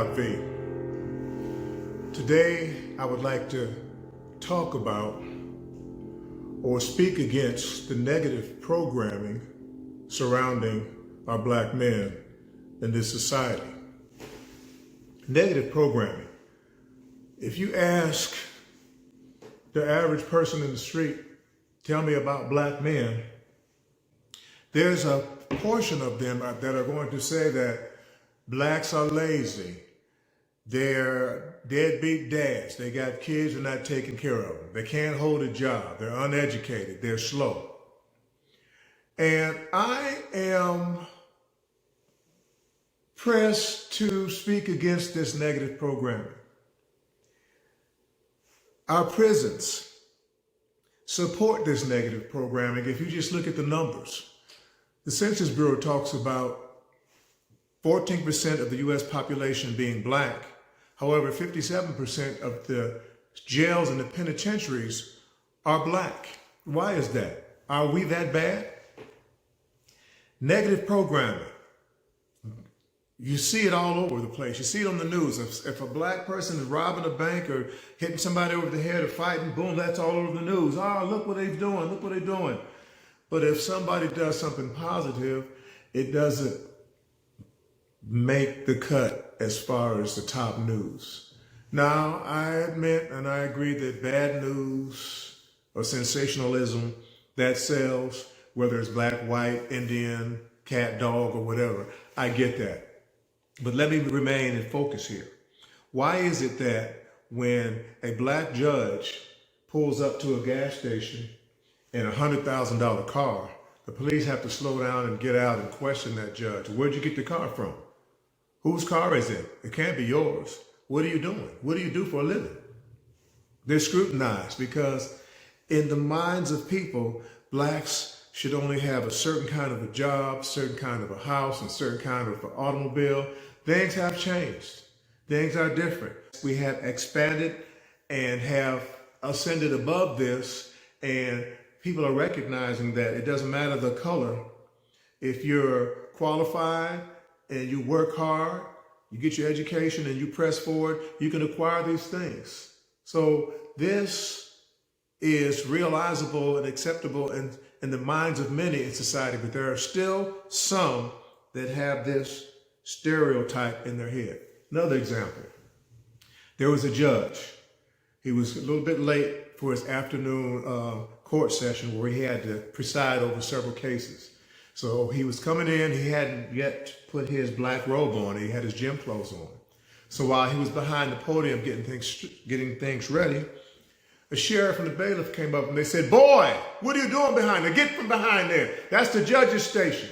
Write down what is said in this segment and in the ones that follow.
V. Today, I would like to talk about or speak against the negative programming surrounding our black men in this society. Negative programming. If you ask the average person in the street, tell me about black men, there's a portion of them that are going to say that blacks are lazy. They're deadbeat dads. They got kids and not taking care of them. They can't hold a job. They're uneducated. They're slow. And I am pressed to speak against this negative programming. Our prisons support this negative programming. If you just look at the numbers, the Census Bureau talks about 14% of the U.S. population being black. However, 57% of the jails and the penitentiaries are black. Why is that? Are we that bad? Negative programming. You see it all over the place. You see it on the news. If a black person is robbing a bank or hitting somebody over the head or fighting, boom, that's all over the news. Oh, look what they're doing. Look what they're doing. But if somebody does something positive, it doesn't make the cut as far as the top news. Now, I admit and I agree that bad news or sensationalism that sells, whether it's black, white, Indian, cat, dog, or whatever, I get that. But let me remain in focus here. Why is it that when a black judge pulls up to a gas station in a $100,000 car, the police have to slow down and get out and question that judge? Where'd you get the car from? Whose car is it? It can't be yours. What are you doing? What do you do for a living? They're scrutinized because in the minds of people, blacks should only have a certain kind of a job, certain kind of a house, and certain kind of an automobile. Things have changed. Things are different. We have expanded and have ascended above this, and people are recognizing that it doesn't matter the color. If you're qualified and you work hard, you get your education and you press forward, you can acquire these things. So this is realizable and acceptable in the minds of many in society, but there are still some that have this stereotype in their head. Another example, there was a judge. He was a little bit late for his afternoon court session where he had to preside over several cases. So he was coming in, he hadn't yet put his black robe on, he had his gym clothes on. So while he was behind the podium getting things ready, a sheriff and the bailiff came up and they said, "Boy, what are you doing behind there? Get from behind there. That's the judge's station."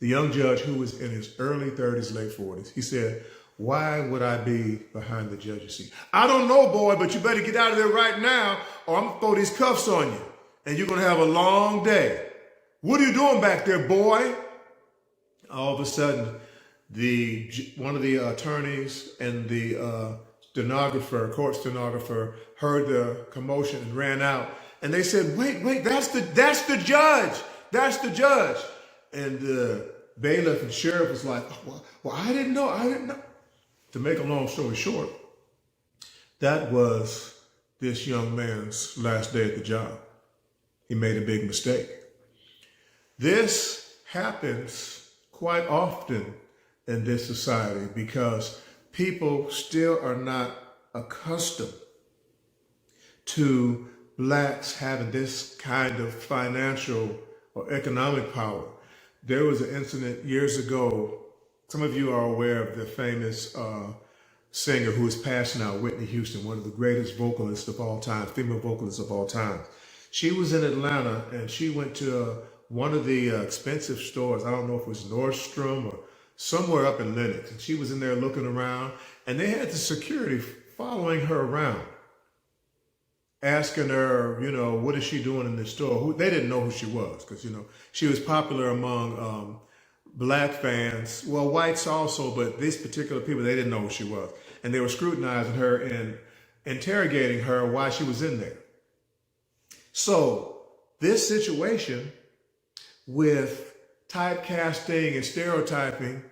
The young judge, who was in his early 30s, late 40s, he said, "Why would I be behind the judge's seat?" "I don't know, boy, but you better get out of there right now or I'm going to throw these cuffs on you and you're going to have a long day. What are you doing back there, boy?" All of a sudden, one of the attorneys and the court stenographer heard the commotion and ran out. And they said, wait, that's the judge. That's the judge. And the bailiff and sheriff was like, well, I didn't know. To make a long story short, that was this young man's last day at the job. He made a big mistake. This happens quite often in this society because people still are not accustomed to blacks having this kind of financial or economic power. There was an incident years ago. Some of you are aware of the famous singer who is passed now, Whitney Houston, one of the greatest vocalists of all time, female vocalists of all time. She was in Atlanta and she went to one of the expensive stores. I don't know if it was Nordstrom or somewhere up in Lenox. And she was in there looking around and they had the security following her around, asking her, what is she doing in this store? They didn't know who she was because, she was popular among black fans. Well, whites also, but these particular people, they didn't know who she was. And they were scrutinizing her and interrogating her why she was in there. So this situation with typecasting and stereotyping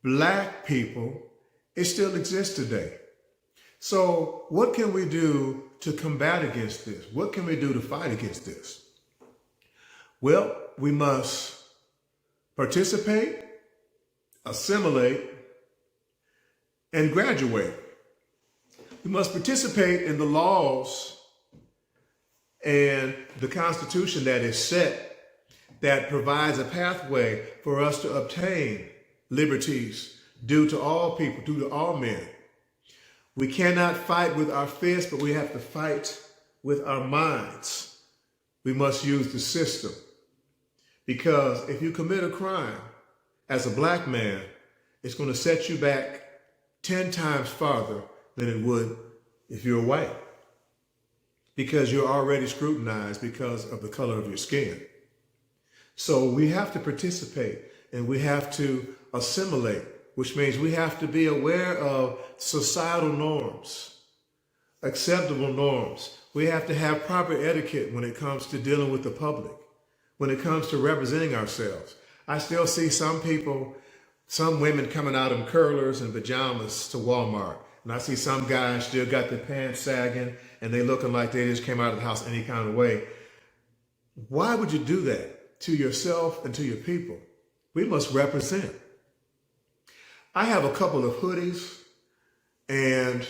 black people, it still exists today. So what can we do to combat against this? What can we do to fight against this? Well, we must participate, assimilate, and graduate. We must participate in the laws and the Constitution that is set, that provides a pathway for us to obtain liberties due to all people, due to all men. We cannot fight with our fists, but we have to fight with our minds. We must use the system. Because if you commit a crime as a black man, it's going to set you back 10 times farther than it would if you're white. Because you're already scrutinized because of the color of your skin. So we have to participate and we have to assimilate, which means we have to be aware of societal norms, acceptable norms. We have to have proper etiquette when it comes to dealing with the public, when it comes to representing ourselves. I still see some people, some women coming out in curlers and pajamas to Walmart. And I see some guys still got their pants sagging and they looking like they just came out of the house any kind of way. Why would you do that to yourself and to your people? We must represent. I have a couple of hoodies and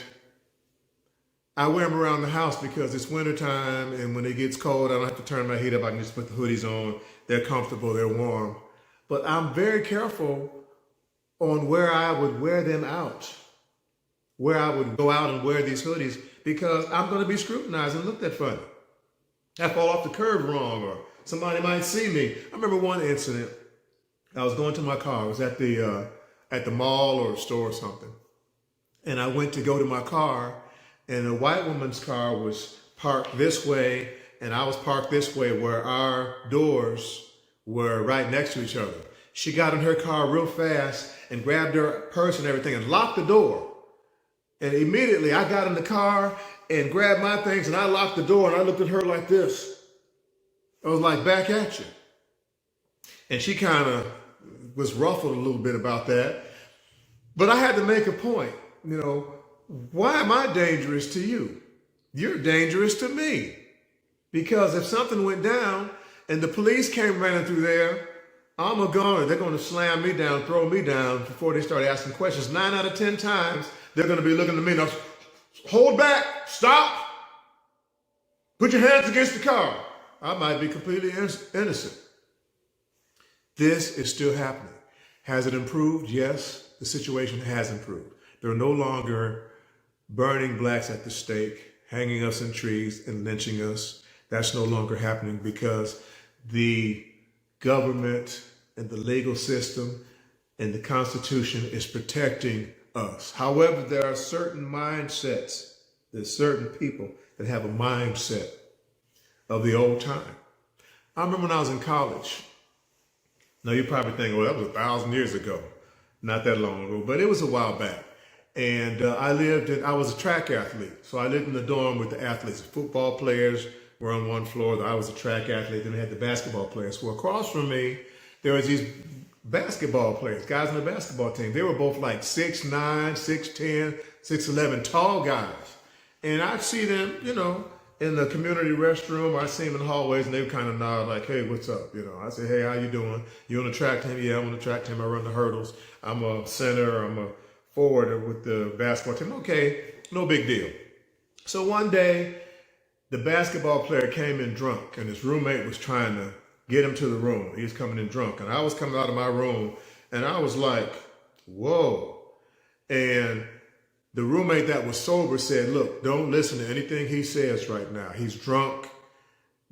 I wear them around the house because it's wintertime and when it gets cold, I don't have to turn my heat up. I can just put the hoodies on. They're comfortable, they're warm. But I'm very careful on where I would wear them out, where I would go out and wear these hoodies, because I'm going to be scrutinized and looked at funny. I fall off the curb wrong or somebody might see me. I remember one incident. I was going to my car. I was at the mall or a store or something. And I went to go to my car and a white woman's car was parked this way and I was parked this way where our doors were right next to each other. She got in her car real fast and grabbed her purse and everything and locked the door. And immediately I got in the car and grabbed my things and I locked the door and I looked at her like this. I was like, back at you. And she kind of was ruffled a little bit about that. But I had to make a point, why am I dangerous to you? You're dangerous to me. Because if something went down and the police came running through there, I'm a goner. They're going to slam me down, throw me down before they start asking questions. 9 out of 10 times, they're going to be looking at me. Now, hold back, stop, put your hands against the car. I might be completely innocent. This is still happening. Has it improved? Yes, the situation has improved. There are no longer burning blacks at the stake, hanging us in trees and lynching us. That's no longer happening because the government and the legal system and the Constitution is protecting us. However, there are certain mindsets, there's certain people that have a mindset of the old time. I remember when I was in college. Now you're probably thinking, well, that was 1,000 years ago. Not that long ago, but it was a while back. And I was a track athlete. So I lived in the dorm with the athletes. The football players were on one floor. I was a track athlete. Then we had the basketball players. Well, across from me, there was these basketball players, guys on the basketball team. They were both like 6'9", 6'10", 6'11", tall guys. And I'd see them, in the community restroom. I'd see them in the hallways and they would kind of nod like, hey, what's up? I say, hey, how you doing? You on the track team? Yeah, I'm on the track team. I run the hurdles. I'm a center. I'm a forward with the basketball team. Okay, no big deal. So one day, the basketball player came in drunk and his roommate was trying to get him to the room. He was coming in drunk. And I was coming out of my room and I was like, whoa. And the roommate that was sober said, look, don't listen to anything he says right now. He's drunk.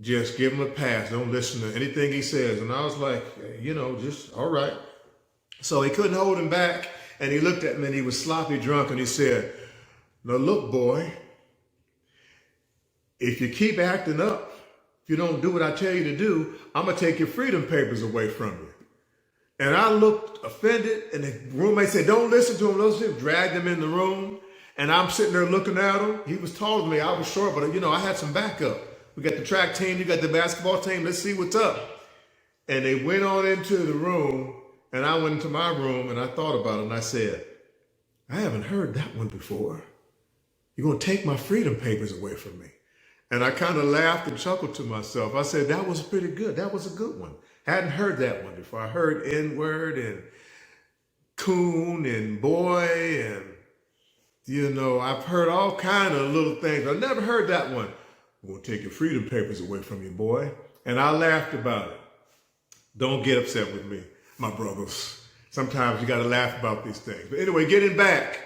Just give him a pass. Don't listen to anything he says. And I was like, just all right. So he couldn't hold him back. And he looked at me and he was sloppy drunk and he said, now look, boy, if you keep acting up, if you don't do what I tell you to do, I'm going to take your freedom papers away from you. And I looked offended and the roommate said, don't listen to him. Listen to him. Dragged him in the room. And I'm sitting there looking at him. He was taller than me. I was short, but I had some backup. We got the track team. You got the basketball team. Let's see what's up. And they went on into the room And I went into my room and I thought about it and I said, I haven't heard that one before. You're going to take my freedom papers away from me. And I kind of laughed and chuckled to myself. I said, that was pretty good. That was a good one. Hadn't heard that one before. I heard N-word and coon and boy and, I've heard all kind of little things. I never heard that one. I'm going to take your freedom papers away from you, boy. And I laughed about it. Don't get upset with me, my brothers. Sometimes you got to laugh about these things. But anyway, getting back,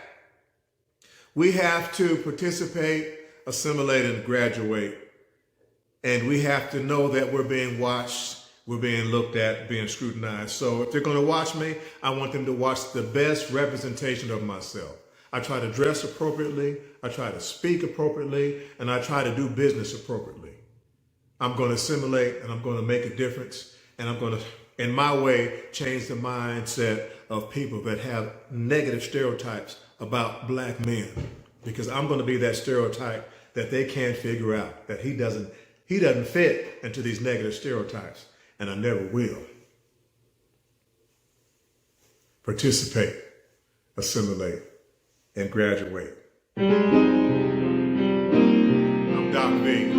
we have to participate, assimilate, and graduate. And we have to know that we're being watched, we're being looked at, being scrutinized. So if they're going to watch me, I want them to watch the best representation of myself. I try to dress appropriately, I try to speak appropriately, and I try to do business appropriately. I'm going to assimilate, and I'm going to make a difference, and I'm going to, in my way, change the mindset of people that have negative stereotypes about black men, because I'm going to be that stereotype that they can't figure out, that he doesn't fit into these negative stereotypes, and I never will. Participate, assimilate, and graduate. I'm Doc V.